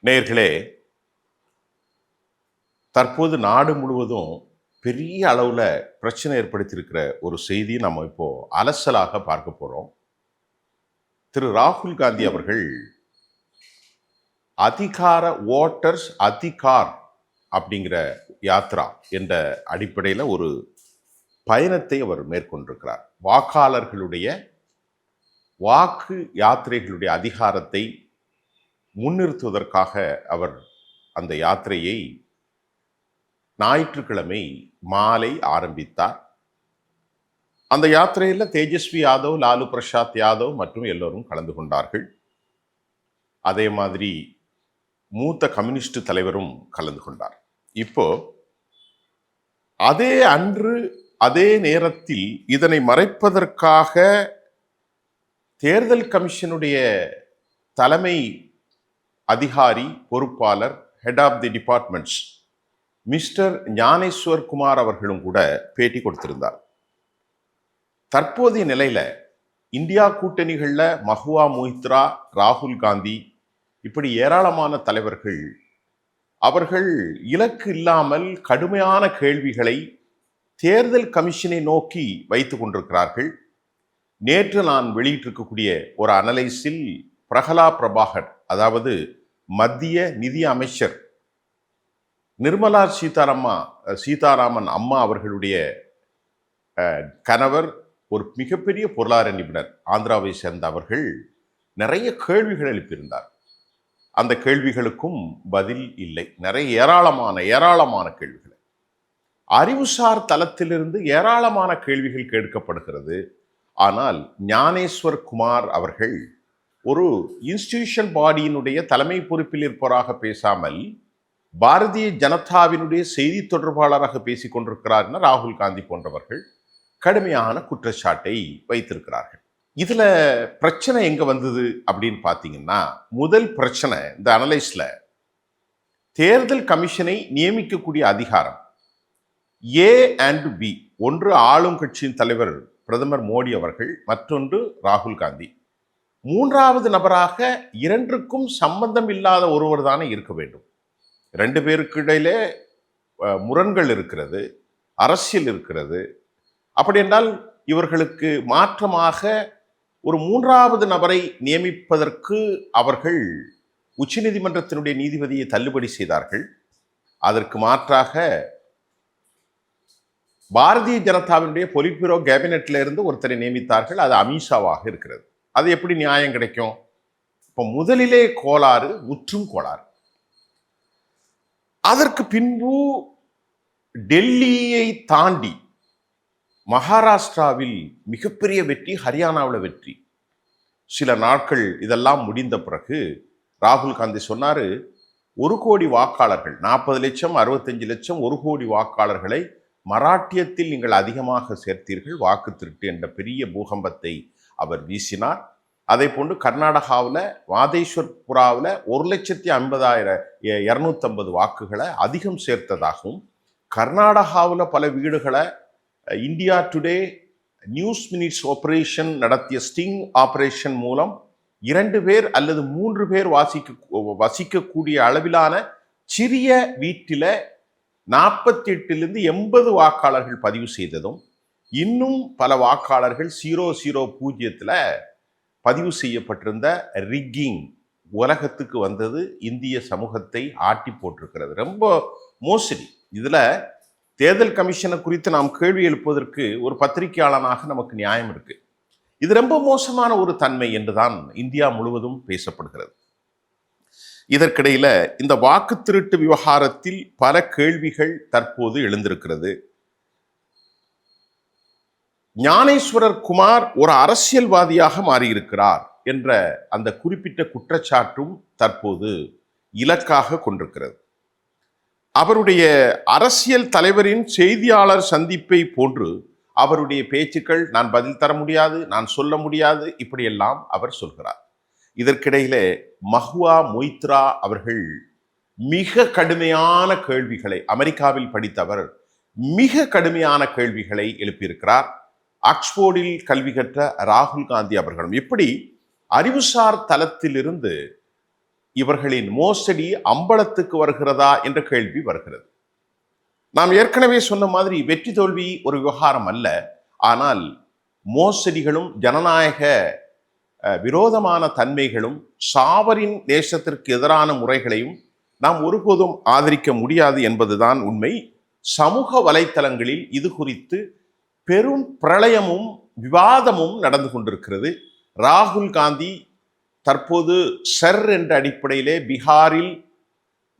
நேயர்களே, தற்போது நாடு முழுவதும் பெரிய அளவுல பிரச்சனை ஏற்படுத்தியிருக்கிற ஒரு செய்தி நம்ம இப்போ அலசலாக பார்க்க போறோம். திரு ராகுல் காந்தி அவர்கள் அதிகார ஓட்டர்ஸ் அதிகார் அப்படிங்கிற யாத்ரா என்ற அடிப்படையில் ஒரு பயணத்தை அவர் மேற்கொண்டிருக்கிறார். வாக்காளர்களுடைய வாக்கு யாத்திரைகளுடைய அதிகாரத்தை முன்னிறுத்துவதற்காக அவர் அந்த யாத்திரையை ஞாயிற்றுக்கிழமை மாலை ஆரம்பித்தார். அந்த யாத்திரையில் தேஜஸ்வி யாதவ், லாலு பிரசாத் யாதவ் மற்றும் எல்லோரும் கலந்து கொண்டார்கள். அதே மாதிரி மூத்த கம்யூனிஸ்ட் தலைவரும் கலந்து கொண்டார். இப்போ அதே அன்று அதே நேரத்தில் இதனை மறைப்பதற்காக தேர்தல் கமிஷனுடைய தலைமை அதிகாரி பொறுப்பாளர் head of the departments mister Gnaneshwar Kumar அவர்களும் கூட பேட்டி கொடுத்திருந்தார். தற்போதைய நிலையில இந்தியா கூட்டணிகள்ல மஹுவா மொய்த்ரா, ராகுல் காந்தி இப்படி ஏராளமான தலைவர்கள் அவர்கள் இலக்கு இல்லாமல் கடுமையான கேள்விகளை தேர்தல் கமிஷனை நோக்கி வைத்துக் கொண்டிருக்கிறார்கள். நேற்று நான் வெளியிட்டிருக்கக்கூடிய ஒரு அனலைஸில் பிரகலா பிரபாகர், அதாவது மத்திய நிதி அமைச்சர் நிர்மலா சீதாராமன் அம்மா அவர்களுடைய கணவர் ஒரு மிகப்பெரிய பொருளாதார நிபுணர், ஆந்திராவை சேர்ந்த அவர்கள் நிறைய கேள்விகள் எழுப்பியிருந்தார். அந்த கேள்விகளுக்கும் பதில் இல்லை. நிறைய ஏராளமான கேள்விகள், அறிவுசார் தளத்திலிருந்து ஏராளமான கேள்விகள் கேட்கப்படுகிறது. ஆனால் ஞானேஸ்வர் குமார் அவர்கள் ஒரு இன்ஸ்டிடியூஷன் பாடியினுடைய தலைமை பொறுப்பில் இருப்பவராக பேசாமல் பாரதிய ஜனதாவினுடைய செய்தி தொடர்பாளராக பேசிக் கொண்டிருக்கிறார் என ராகுல் காந்தி போன்றவர்கள் கடுமையான குற்றச்சாட்டை வைத்திருக்கிறார்கள். இதுல பிரச்சனை எங்க வந்தது அப்படின்னு பாத்தீங்கன்னா, முதல் பிரச்சனை இந்த அனலைஸ்ல தேர்தல் கமிஷனை நியமிக்கக்கூடிய அதிகாரம் ஏ அண்ட் பி, ஒன்று ஆளும் கட்சியின் தலைவர் பிரதமர் மோடி அவர்கள், மற்றொன்று ராகுல் காந்தி. மூன்றாவது நபராக இரண்டுக்கும் சம்பந்தம் இல்லாத ஒருவர் தானே இருக்க வேண்டும். ரெண்டு பேருக்கு இடையிலே முரண்கள் இருக்கிறது, அரசியல் இருக்கிறது. அப்படி என்றால் இவர்களுக்கு மாற்றமாக ஒரு மூன்றாவது நபரை நியமிப்பதற்கு அவர்கள் உச்சநீதிமன்றத்தினுடைய நீதிபதியை தள்ளுபடி செய்தார்கள். அதற்கு மாற்றாக பாரதிய ஜனதாவினுடைய பொலிட்பியூரோ கேபினெட்ல இருந்து ஒருத்தரை நியமித்தார்கள். அது அமித்ஷாவாக இருக்கிறது. அது எப்படி நியாயம் கிடைக்கும்? இப்போ முதலிலே கோளாறு, முற்றும் கோளாறு. அதற்கு பின்பு டெல்லியை தாண்டி மகாராஷ்டிராவில் மிகப்பெரிய வெற்றி, ஹரியானாவில் வெற்றி. சில நாட்கள் இதெல்லாம் முடிந்த பிறகு ராகுல் காந்தி சொன்னாரு, 1 கோடி வாக்காளர்கள், 40 லட்சம் 65 லட்சம் 1 கோடி வாக்காளர்களை மராட்டியத்தில் நீங்கள் அதிகமாக சேர்த்தீர்கள், வாக்கு திருட்டு என்ற பெரிய பூகம்பத்தை அவர் வீசினார். அதே போன்று கர்நாடகாவில் மாதேஸ்வர்புராவில் 1,50,250 வாக்குகளை அதிகம் சேர்த்ததாகவும், கர்நாடகாவில் பல வீடுகளை India today news minutes operation நடத்திய ஸ்டிங் ஆபரேஷன் மூலம் 2 பேர் அல்லது 3 பேர் வசிக்கக்கூடிய அளவிலான சிறிய வீட்டில 48லிருந்து 80 வாக்காளர்கள் பதிவு செய்ததும், இன்னும் பல வாக்காளர்கள் 000 பதிவு செய்யப்பட்டிருந்த ரிக்கிங் உலகத்துக்கு வந்தது இந்திய சமூகத்தை ஆட்டி போட்டிருக்கிறது. ரொம்ப மோசடி. இதுல தேர்தல் கமிஷனை குறித்து நாம் கேள்வி எழுப்புவதற்கு ஒரு பத்திரிகையாளனாக நமக்கு நியாயம் இருக்கு. இது ரொம்ப மோசமான ஒரு தன்மை என்றுதான் இந்தியா முழுவதும் பேசப்படுகிறது. இதற்கிடையில இந்த வாக்கு திருட்டு விவகாரத்தில் பல கேள்விகள் தற்போது எழுந்திருக்கிறது. ஞானேஸ்வரர் குமார் ஒரு அரசியல்வாதியாக மாறியிருக்கிறார் என்ற அந்த குறிப்பிட்ட குற்றச்சாட்டும் தற்போது இலக்காக கொண்டிருக்கிறது. அவருடைய அரசியல் தலைவரின் செய்தியாளர் சந்திப்பை போன்று அவருடைய பேச்சுக்கள், நான் பதில் தர முடியாது, நான் சொல்ல முடியாது, இப்படியெல்லாம் அவர் சொல்கிறார். இதற்கிடையிலே மஹுவா மொய்த்ரா அவர்கள் மிக கடுமையான கேள்விகளை, அமெரிக்காவில் படித்தவர், மிக கடுமையான கேள்விகளை எழுப்பியிருக்கிறார். ஆக்ஸ்போர்டில் கல்வி கற்ற ராகுல் காந்தி அவர்களும் இப்படி அறிவுசார் தளத்திலிருந்து இவர்களின் மோசடி அம்பலத்துக்கு வருகிறதா என்ற கேள்வி வருகிறது. நாம் ஏற்கனவே சொன்ன மாதிரி வெற்றி தோல்வி ஒரு விவகாரம் அல்ல. ஆனால் மோசடிகளும் ஜனநாயக விரோதமான தன்மைகளும் சாவரின் தேசத்திற்கு எதிரான முறைகளையும் நாம் ஒருபோதும் ஆதரிக்க முடியாது என்பதுதான் உண்மை. சமூக வலைத்தளங்களில் இது குறித்து பெரும் பிரளயமும் விவாதமும் நடந்து கொண்டிருக்கிறது. ராகுல் காந்தி தற்போது சர் என்ற அடிப்படையிலே பீகாரில்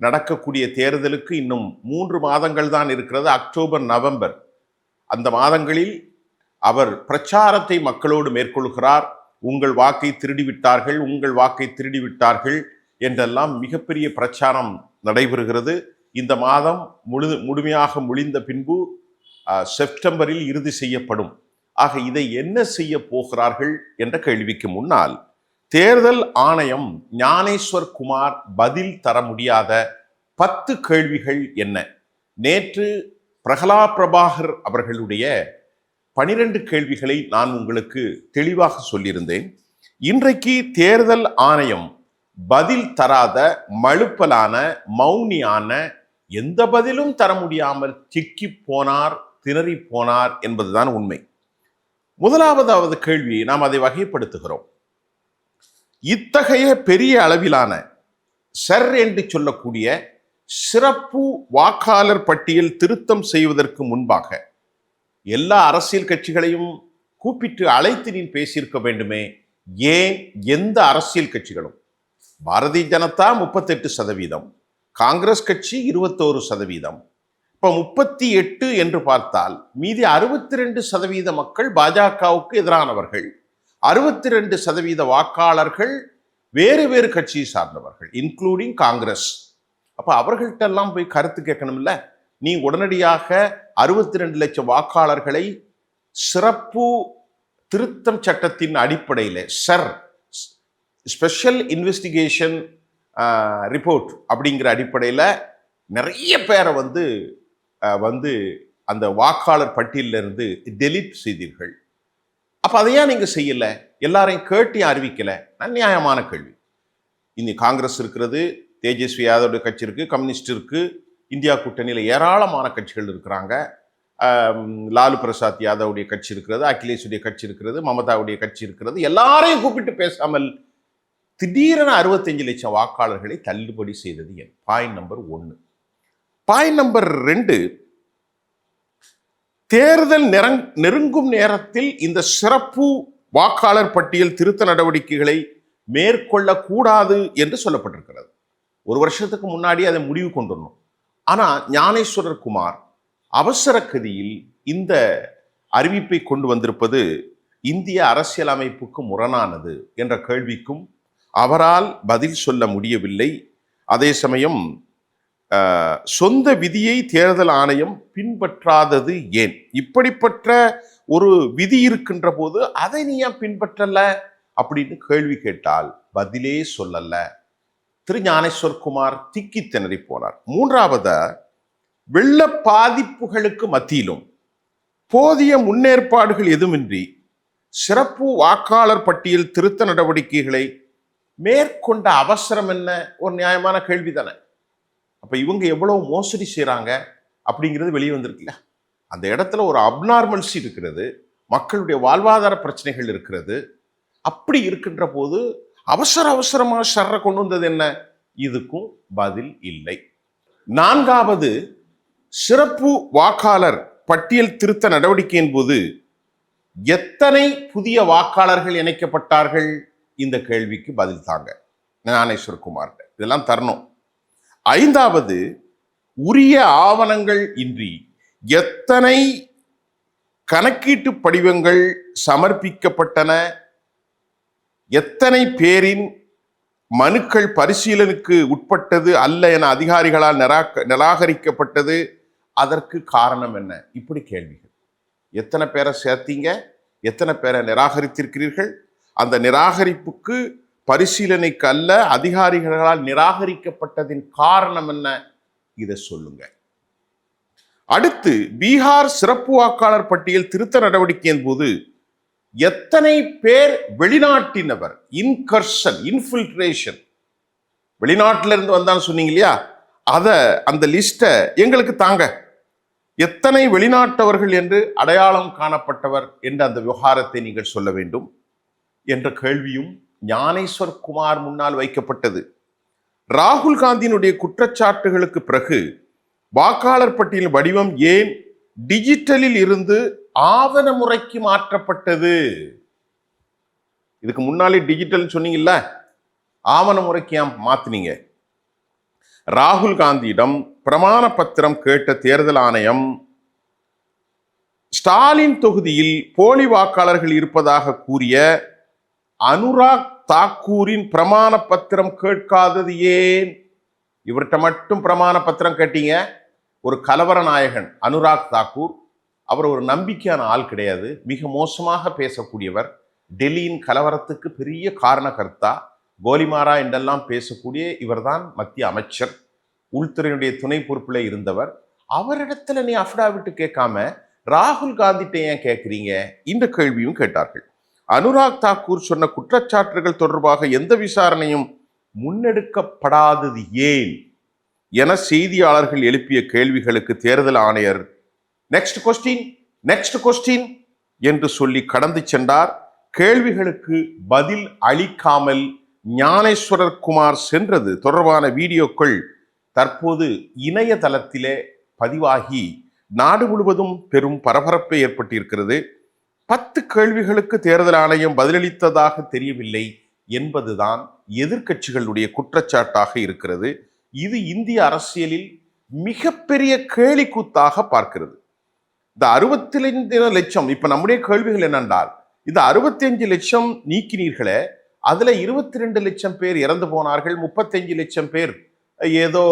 நடக்கக்கூடிய தேர்தலுக்கு இன்னும் 3 மாதங்கள் தான் இருக்கிறது. அக்டோபர், நவம்பர் அந்த மாதங்களில் அவர் பிரச்சாரத்தை மக்களோடு மேற்கொள்கிறார். உங்கள் வாக்கை திருடிவிட்டார்கள், உங்கள் வாக்கை திருடிவிட்டார்கள் என்றெல்லாம் மிகப்பெரிய பிரச்சாரம் நடைபெறுகிறது. இந்த மாதம் முழுமையாக முடிந்த பின்பு செப்டம்பரில் இறுதி செய்யப்படும். ஆக இதை என்ன செய்ய போகிறார்கள் என்ற கேள்விக்கு முன்னால் தேர்தல் ஆணையம் ஞானேஸ்வர் குமார் பதில் தர முடியாத 10 கேள்விகள் என்ன? நேற்று பிரகலாத் பிரபாகர் அவர்களுடைய 12 கேள்விகளை நான் உங்களுக்கு தெளிவாக சொல்லியிருந்தேன். இன்றைக்கு தேர்தல் ஆணையம் பதில் தராத மழுப்பலான மௌனியான எந்த பதிலும் தர முடியாமல் சிக்கி போனார், திணறி போனார் என்பதுதான் உண்மை. முதலாவது கேள்வி, நாம் அதை வகைப்படுத்துகிறோம். இத்தகைய பெரிய அளவிலான சர் என்று சொல்லக்கூடிய சிறப்பு வாக்காளர் பட்டியல் திருத்தம் செய்வதற்கு முன்பாக எல்லா அரசியல் கட்சிகளையும் கூப்பிட்டு அழைத்து நீ பேசியிருக்க வேண்டுமே. ஏன் எந்த அரசியல் கட்சிகளும்? பாரதிய ஜனதா 38%, காங்கிரஸ் கட்சி 21%. இப்போ 38 என்று பார்த்தால் மீதி 62% மக்கள் பாஜகவுக்கு எதிரானவர்கள், 62% வாக்காளர்கள் வேறு வேறு கட்சியை சார்ந்தவர்கள், இன்க்ளூடிங் காங்கிரஸ். அப்ப அவர்கள்ட்ட எல்லாம் போய் கருத்து கேட்கணும்ல. நீ உடனடியாக 62 லட்சம் வாக்காளர்களை சிறப்பு திருத்தம் சட்டத்தின் அடிப்படையில் சர் ஸ்பெஷல் இன்வெஸ்டிகேஷன் ரிப்போர்ட் அப்படிங்கிற அடிப்படையில் நிறைய பேரை வந்து அந்த வாக்காளர் பட்டியலிருந்து டெலீட் செய்தீர்கள். அப்ப அதையா நீங்க செய்யல? எல்லாரையும் கேட்டி அறிவிக்கல? நியாயமான கேள்வி. இனி காங்கிரஸ் இருக்கிறது, தேஜஸ்வி யாதவ் கட்சி இருக்கு, கம்யூனிஸ்ட் இருக்கு, இந்தியா கூட்டணியில் ஏராளமான கட்சிகள் இருக்கிறாங்க. லாலு பிரசாத் யாதவுடைய கட்சி இருக்கிறது, அகிலேஷுடைய கட்சி இருக்கிறது, மமதாவுடைய கட்சி இருக்கிறது. எல்லாரையும் கூப்பிட்டு பேசாமல் திடீரென 65 லட்சம் வாக்காளர்களை தள்ளுபடி செய்தது என் பாயிண்ட் நம்பர் 1. பாயிண்ட் நம்பர் 2, தேர்தல் நெருங்கும் நேரத்தில் இந்த சிறப்பு வாக்காளர் பட்டியல் திருத்த நடவடிக்கைகளை மேற்கொள்ளக்கூடாது என்று சொல்லப்பட்டிருக்கிறது. 1 வருஷத்துக்கு முன்னாடி அதை முடிவு கொண்டு வரணும். ஆனா ஞானேஸ்வரர் குமார் அவசர கதியில் இந்த அறிவிப்பை கொண்டு வந்திருப்பது இந்திய அரசியல் அமைப்புக்கு முரணானது என்ற கேள்விக்கும் அவரால் பதில் சொல்ல முடியவில்லை. அதே சமயம் சொந்த விதியை தேர்தல் ஆணையம் பின்பற்றாதது ஏன்? இப்படிப்பட்ட ஒரு விதி இருக்கின்ற போது அதை நீ ஏன் பின்பற்றல அப்படின்னு கேள்வி கேட்டால் பதிலே சொல்லல. திரு ஞானேஸ்வர் குமார் திக்கி திணறி போனார். 3வது, வெள்ள பாதிப்புகளுக்கு மத்தியிலும் போதிய முன்னேற்பாடுகள் எதுவுமின்றி சிறப்பு வாக்காளர் பட்டியல் திருத்த நடவடிக்கைகளை மேற்கொண்ட அவசரம் என்ன? ஒரு நியாயமான கேள்வி தானே. அப்ப இவங்க எவ்வளவு மோசடி செய்யறாங்க அப்படிங்கிறது வெளியே வந்திருக்குல்ல. அந்த இடத்துல ஒரு அப்நார்மல்சி இருக்கிறது, மக்களுடைய வாழ்வாதார பிரச்சனைகள் இருக்கிறது. அப்படி இருக்கின்ற போது அவசரமா சர்ற கொண்டு வந்தது என்ன? இதுக்கும் பதில் இல்லை. 4வது, சிறப்பு வாக்காளர் பட்டியல் திருத்த நடவடிக்கையின் போது எத்தனை புதிய வாக்காளர்கள் இணைக்கப்பட்டார்கள்? இந்த கேள்விக்கு பதில் தாங்க ஞானேஸ்வர் குமார். இதெல்லாம் தரணும். 5வது, உரிய ஆவணங்கள் இன்றி எத்தனை கணக்கீட்டு படிவங்கள் சமர்ப்பிக்கப்பட்டன, எத்தனை பேரின் மனுக்கள் பரிசீலனுக்கு உட்பட்டது அல்ல என அதிகாரிகளால் நிராகரிக்கப்பட்டது, அதற்கு காரணம் என்ன? இப்படி கேள்விகள். எத்தனை பேரை சேர்த்தீங்க, எத்தனை பேரை நிராகரித்திருக்கிறீர்கள், அந்த நிராகரிப்புக்கு பரிசீலனைக்கு அல்ல அதிகாரிகளால் நிராகரிக்கப்பட்டதின் காரணம் என்ன? இதை சொல்லுங்க. அடுத்து, பீகார் சிறப்பு வாக்காளர் பட்டியல் திருத்த நடவடிக்கையின் போது எத்தனை பேர் வெளிநாட்டினவர், இன்கர்ஷன், இன்ஃபில்ட்ரேஷன், வெளிநாட்டில இருந்து வந்தான்னு சொன்னீங்க இல்லையா, அந்த லிஸ்ட்டை எங்களுக்கு தாங்க. எத்தனை வெளிநாட்டவர்கள் என்று அடையாளம் காணப்பட்டவர் என்ற அந்த விவகாரத்தை நீங்கள் சொல்ல வேண்டும் என்ற கேள்வியும் ஞானேஸ்வர் குமார் முன்னால் வைக்கப்பட்டது. ராகுல் காந்தியினுடைய குற்றச்சாட்டுகளுக்கு பிறகு வாக்காளர் பட்டியல் வடிவம் ஏன் டிஜிட்டலில் இருந்து ஆவண முறைக்கு மாற்றப்பட்டது? இதுக்கு முன்னாலே டிஜிட்டல் சொன்னீங்கல்ல, ஆவண முறைக்கு ஏன் மாத்தினீங்க? ராகுல் காந்தியிடம் பிரமாண பத்திரம் கேட்ட தேர்தல் ஆணையம் ஸ்டாலின் தொகுதியில் போலி வாக்காளர்கள் இருப்பதாக கூறிய அனுராக் தாக்கூரின் பிரமாண பத்திரம் கேட்காதது ஏன்? இவர்கிட்ட மட்டும் பிரமாண பத்திரம் கேட்டீங்க. ஒரு கலவர நாயகன் அனுராக் தாக்கூர், அவர் ஒரு நம்பிக்கையான ஆள் கிடையாது, மிக மோசமாக பேசக்கூடியவர், டெல்லியின் கலவரத்துக்கு பெரிய காரணகர்த்தா, கோலிமாரா என்றெல்லாம் பேசக்கூடிய இவர்தான் மத்திய அமைச்சர், உள்துறையினுடைய துணை பொறுப்பில் இருந்தவர். அவரிடத்துல நீ அஃபிடாவிட்டு கேட்காம ராகுல் காந்திட்ட ஏன் கேட்குறீங்க? இந்த கேள்வியும் கேட்டார்கள். அனுராக் தாக்கூர் சொன்ன குற்றச்சாட்டுகள் தொடர்பாக எந்த விசாரணையும் முன்னெடுக்கப்படாதது ஏன் என செய்தியாளர்கள் எழுப்பிய கேள்விகளுக்கு தேர்தல் ஆணையர் நெக்ஸ்ட் கொஸ்டின் என்று சொல்லி கடந்து சென்றார். கேள்விகளுக்கு பதில் அளிக்காமல் ஞானேஸ்வரர் குமார் சென்றது தொடர்பான வீடியோக்கள் தற்போது இணையதளத்திலே பதிவாகி நாடு முழுவதும் பெரும் பரபரப்பை ஏற்பட்டிருக்கிறது. 10 கேள்விகளுக்கு தேர்தல் ஆணையம் பதிலளித்ததாக தெரியவில்லை என்பதுதான் எதிர்க்கட்சிகளுடைய குற்றச்சாட்டாக இருக்கிறது. இது இந்திய அரசியலில் மிகப்பெரிய கேலிக்கூத்தாக பார்க்கிறது. இந்த 65 லட்சம், இப்ப நம்முடைய கேள்விகள் என்னென்றால், இந்த 65 லட்சம் நீக்கினீர்களே, அதுல 22 லட்சம் பேர் இறந்து போனார்கள், 35 லட்சம் பேர் ஏதோ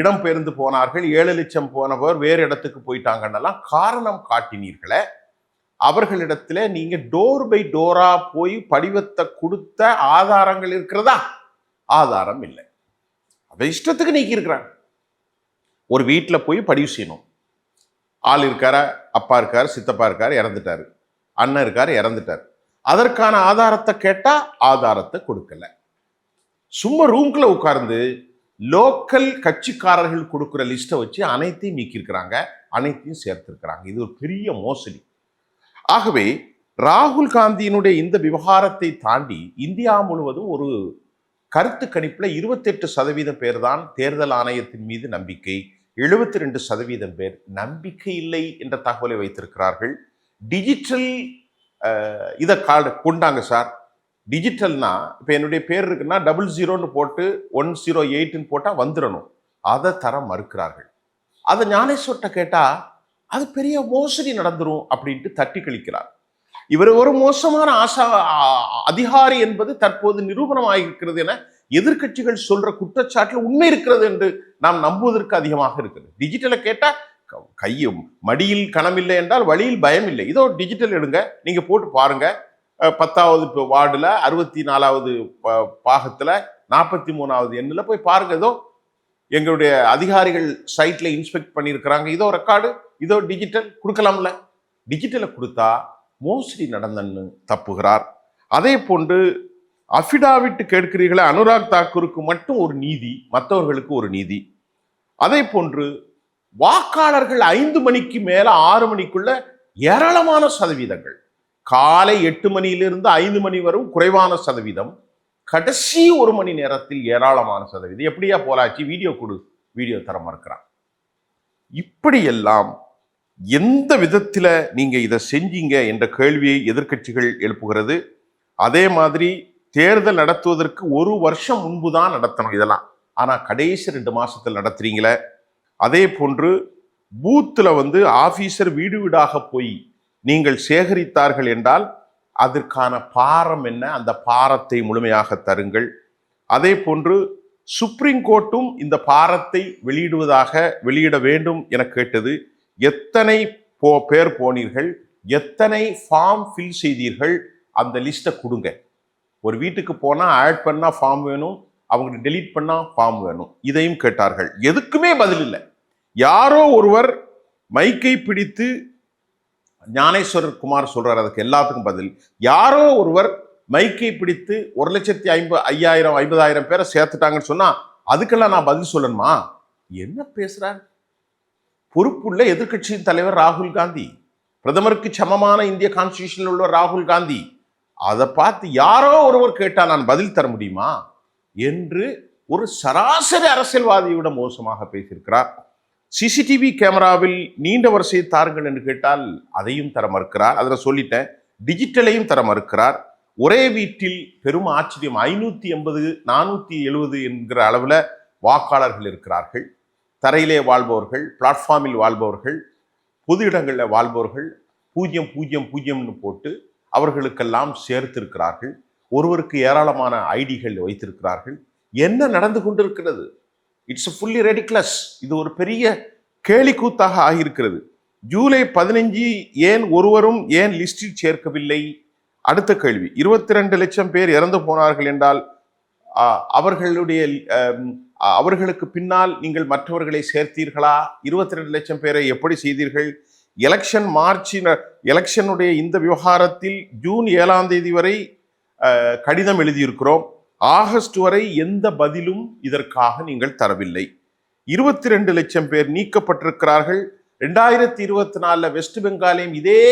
இடம் பெயர்ந்து போனார்கள், 7 லட்சம் போனவர் வேறு இடத்துக்கு போயிட்டாங்கன்னெல்லாம் காரணம் காட்டினீர்களே. அவர்களிடத்துல நீங்க டோர் பை டோரா போய் படிவத்தை கொடுத்த ஆதாரங்கள் இருக்கிறதா? ஆதாரம் இல்லை. அதை இஷ்டத்துக்கு நீக்கி இருக்கிறாங்க. ஒரு வீட்டில் போய் பதிவு செய்யணும். ஆள் இருக்கார, அப்பா இருக்காரு, சித்தப்பா இருக்காரு, இறந்துட்டாரு, அண்ணன் இருக்காரு, இறந்துட்டாரு. அதற்கான ஆதாரத்தை கேட்டா ஆதாரத்தை கொடுக்கல. சும்மா ரூம்குள்ள உட்கார்ந்து லோக்கல் கட்சிக்காரர்கள் கொடுக்கிற லிஸ்ட்டை வச்சு அனைத்தையும் நீக்கியிருக்கிறாங்க, அனைத்தையும் சேர்த்திருக்கிறாங்க. இது ஒரு பெரிய மோசடி. ஆகவே ராகுல் காந்தியினுடைய இந்த விவகாரத்தை தாண்டி இந்தியா முழுவதும் ஒரு கருத்து கணிப்புல 28% பேர் தான் தேர்தல் ஆணையத்தின் மீது நம்பிக்கை, 72% பேர் நம்பிக்கை இல்லை என்ற தகவலை வைத்திருக்கிறார்கள். டிஜிட்டல் இதை கொண்டாங்க சார். டிஜிட்டல்னா இப்போ என்னுடைய பேர் இருக்குன்னா 00 போட்டு 108 போட்டால் வந்துடணும். அதை தர மறுக்கிறார்கள். அதை ஞானேஸ்வர்கிட்ட கேட்டால் அது பெரிய மோசடி நடந்துரும் அப்படின்ட்டு தட்டி கழிக்கிறார். இவர் ஒரு மோசமான அதிகாரி என்பது தற்போது நிரூபணமாகிருக்கிறது என எதிர்க்கட்சிகள் சொல்ற குற்றச்சாட்டில் உண்மை இருக்கிறது என்று நாம் நம்புவதற்கு அதிகமாக இருக்குது. டிஜிட்டலை கேட்டால் கையும் மடியில் கணமில்லை என்றால் வழியில் பயம் இல்லை. இதோ டிஜிட்டல் எடுங்க, நீங்க போட்டு பாருங்க. 10வது வார்டுல 64வது பாகத்துல 43வது எண்ணில் போய் பாருங்க. இதோ எங்களுடைய அதிகாரிகள் சைட்ல இன்ஸ்பெக்ட் பண்ணியிருக்கிறாங்க. இதோ ரெக்கார்டு, இதோ டிஜிட்டல் கொடுக்கலாம்ல. டிஜிட்டலை கொடுத்தா மோசடி நடந்தன்னு தப்புகிறார். அதே போன்று அஃபிடாவிட் கேட்கிறீர்களே, அனுராக் தாக்கூருக்கு மட்டும் ஒரு நீதி, மற்றவர்களுக்கு ஒரு நீதி. அதே போன்று வாக்காளர்கள் 5 மணிக்கு மேல 6 மணிக்குள்ள ஏராளமான சதவீதங்கள், காலை 8 மணியிலிருந்து 5 மணி வரும் குறைவான சதவீதம், கடைசி 1 மணி நேரத்தில் ஏராளமான சதவீதம். எப்படியா போலாச்சு? வீடியோ கொடு, வீடியோ தர மறுக்கிறான். இப்படியெல்லாம் எந்த விதத்துல நீங்க இதை செஞ்சீங்க என்ற கேள்வியை எதிர்க்கட்சிகள் எழுப்புகிறது. அதே மாதிரி தேர்தல் நடத்துவதற்கு 1 வருஷம் முன்புதான் நடத்தணும் இதெல்லாம், ஆனா கடைசி 2 மாசத்துல நடத்துறீங்களே. அதே போன்று பூத்துல ஆபீசர் வீடு வீடாக போய் நீங்கள் சேகரித்தார்கள் என்றால் அதற்கான பாரம் என்ன, அந்த பாரத்தை முழுமையாக தருங்கள். அதே போன்று சுப்ரீம் கோர்ட்டும் இந்த பாரத்தை வெளியிட வேண்டும் என கேட்டது. எத்தனை பேர் போனீர்கள், எத்தனை ஃபார்ம் ஃபில் செய்தீர்கள், அந்த லிஸ்ட்டை கொடுங்க. ஒரு வீட்டுக்கு போனா ஆட் பண்ணா ஃபார்ம் வேணும், அவங்க டெலீட் பண்ணா ஃபார்ம் வேணும். இதையும் கேட்டார்கள். எதுக்குமே பதில் இல்லை. யாரோ ஒருவர் மைக்கை பிடித்து ஞானேஸ்வரர் குமார் சொல்றார், அதுக்கு எல்லாத்துக்கும் பதில். யாரோ ஒருவர் மைக்கை பிடித்து 1,50,000 பேரை சேர்த்துட்டாங்கன்னு சொன்னா அதுக்கெல்லாம் நான் பதில் சொல்லணுமா? என்ன பேசுறாரு? பொறுப்புள்ள எதிர்க்கட்சியின் தலைவர் ராகுல் காந்தி, பிரதமருக்கு சமமான இந்திய கான்ஸ்டிடியூஷனில் உள்ள ராகுல் காந்தி, அதை பார்த்து யாரோ ஒருவர் கேட்டா நான் பதில் தர முடியுமா என்று ஒரு சராசரி அரசியல்வாதியோட மோசமாக பேசியிருக்கிறார். சிசிடிவி கேமராவில் நீண்ட வரிசையை தாருங்கள் என்று கேட்டால் அதையும் தர மறுக்கிறார். அதில் சொல்லிட்டேன், டிஜிட்டலையும் தர மறுக்கிறார். ஒரே வீட்டில் பெரும் ஆச்சரியம், 580 470 என்கிற அளவில் வாக்காளர்கள் இருக்கிறார்கள். தரையிலே வாழ்பவர்கள், பிளாட்ஃபார்மில் வாழ்பவர்கள், பொது இடங்களில் வாழ்பவர்கள் 000 போட்டு அவர்களுக்கெல்லாம் சேர்த்திருக்கிறார்கள். ஒருவருக்கு ஏராளமான ஐடிகள் வைத்திருக்கிறார்கள். என்ன நடந்து கொண்டிருக்கிறது? It's fully ridiculous. இது ஒரு பெரிய கேலிக்கூத்தாக ஆகியிருக்கிறது. ஜூலை 15 ஏன் ஒருவரும் ஏன் லிஸ்டில் சேர்க்கவில்லை? அடுத்த கேள்வி. 22 லட்சம் பேர் இறந்து போனார்கள் என்றால் அவர்களுக்கு பின்னால் நீங்கள் மற்றவர்களை சேர்த்தீர்களா? 22 லட்சம் பேரை எப்படி செய்தீர்கள்? எலெக்ஷனுடைய இந்த விவகாரத்தில் ஜூன் 7ஆம் தேதி வரை கடிதம் எழுதியிருக்கிறோம். ஆகஸ்ட் வரை எந்த பதிலும் இதற்காக நீங்கள் தரவில்லை. 22 லட்சம் பேர் நீக்கப்பட்டிருக்கிறார்கள். 2024 வெஸ்ட் பெங்காலையும் இதே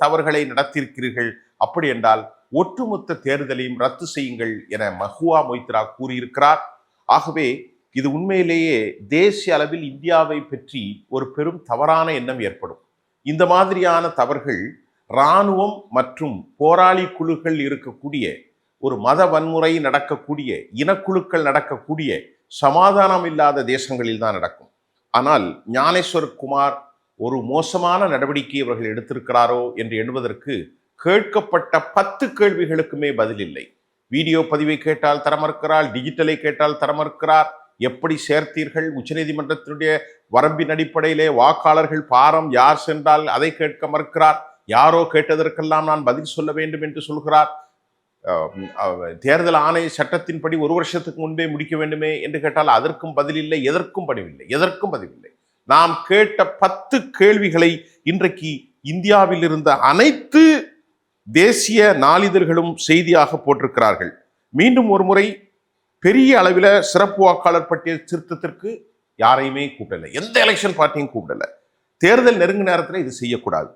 தவறுகளை நடத்தியிருக்கிறீர்கள். அப்படி என்றால் ஒட்டுமொத்த தேர்தலையும் ரத்து செய்யுங்கள் என மஹுவா மொய்த்ரா கூறியிருக்கிறார். ஆகவே இது உண்மையிலேயே தேசிய அளவில் இந்தியாவை பற்றி ஒரு பெரும் தவறான எண்ணம் ஏற்படும். இந்த மாதிரியான தவறுகள் இராணுவம் மற்றும் போராளி குழுக்கள் இருக்கக்கூடிய, ஒரு மத வன்முறை நடக்கக்கூடிய, இனக்குழுக்கள் நடக்கக்கூடிய, சமாதானம் இல்லாத தேசங்களில் தான் நடக்கும். ஆனால் ஞானேஸ்வர் குமார் ஒரு மோசமான நடவடிக்கை அவர்கள் எடுத்திருக்கிறாரோ என்று எண்ணுவதற்கு கேட்கப்பட்ட 10 கேள்விகளுக்குமே பதில் இல்லை. வீடியோ பதிவை கேட்டால் தர மறுக்கிறார், டிஜிட்டலை கேட்டால் தர மறுக்கிறார். எப்படி சேர்த்தீர்கள்? உச்சநீதிமன்றத்தினுடைய வரம்பின் அடிப்படையிலே வாக்காளர்கள் பாரம் யார் சென்றால் அதை கேட்க மறுக்கிறார். யாரோ கேட்டதற்கெல்லாம் நான் பதில் சொல்ல வேண்டும் என்று சொல்கிறார். தேர்தல் ஆணைய சட்டத்தின்படி 1 வருஷத்துக்கு முன்பே முடிக்க வேண்டுமே என்று கேட்டால் அதற்கும் பதில் இல்லை, எதற்கும் பதிவில்லை. நாம் கேட்ட 10 கேள்விகளை இன்றைக்கு இந்தியாவில் இருந்த அனைத்து தேசிய நாளிதழ்களும் செய்தியாக போட்டிருக்கிறார்கள். மீண்டும் ஒரு முறை பெரிய அளவில் சிறப்பு வாக்காளர் பட்டியல் திருத்தத்திற்கு யாரையுமே கூட்டலை, எந்த எலெக்ஷன் பார்ட்டியும் கூட்டலை. தேர்தல் நெருங்கும் நேரத்தில் இது செய்யக்கூடாது.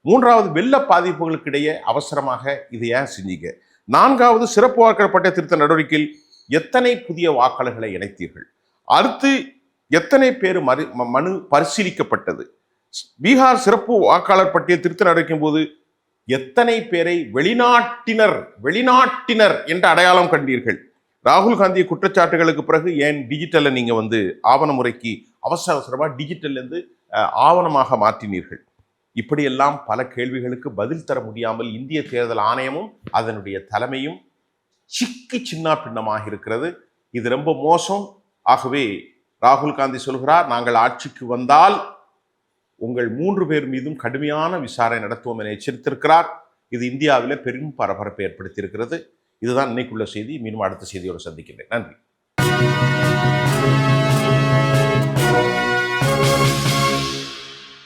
3வது, வெள்ள பாதிப்புகளுக்கு இடையே அவசரமாக இது ஏன் செஞ்சீங்க? 4வது, சிறப்பு வாக்காளர் பட்டியல் திருத்த நடவடிக்கையில் எத்தனை புதிய வாக்காளர்களை இணைத்தீர்கள்? அடுத்து எத்தனை பேர் மனு பரிசீலிக்கப்பட்டது? பீகார் சிறப்பு வாக்காளர் பட்டியல் திருத்த நடவடிக்கையின் போது எத்தனை பேரை வெளிநாட்டினர் என்று அடையாளம் கண்டீர்கள்? ராகுல் காந்தி குற்றச்சாட்டுகளுக்கு பிறகு ஏன் டிஜிட்டலை நீங்க ஆவண முறைக்கு அவசரமா டிஜிட்டல் இருந்து ஆவணமாக மாற்றினீர்கள்? இப்படியெல்லாம் பல கேள்விகளுக்கு பதில் தர முடியாமல் இந்திய தேர்தல் ஆணையமும் அதனுடைய தலைமையும் சிக்கி சின்ன பின்னமாக இருக்கிறது. இது ரொம்ப மோசம். ஆகவே ராகுல் காந்தி சொல்கிறார், நாங்கள் ஆட்சிக்கு வந்தால் உங்கள் 3 பேர் மீதும் கடுமையான விசாரணை நடத்துவோம் என எச்சரித்திருக்கிறார். இது இந்தியாவில் பெரும் பரபரப்பை ஏற்படுத்தியிருக்கிறது. இதுதான் இன்னைக்குள்ள செய்தி. மீண்டும் அடுத்த செய்தியோடு சந்திக்கின்றேன். நன்றி.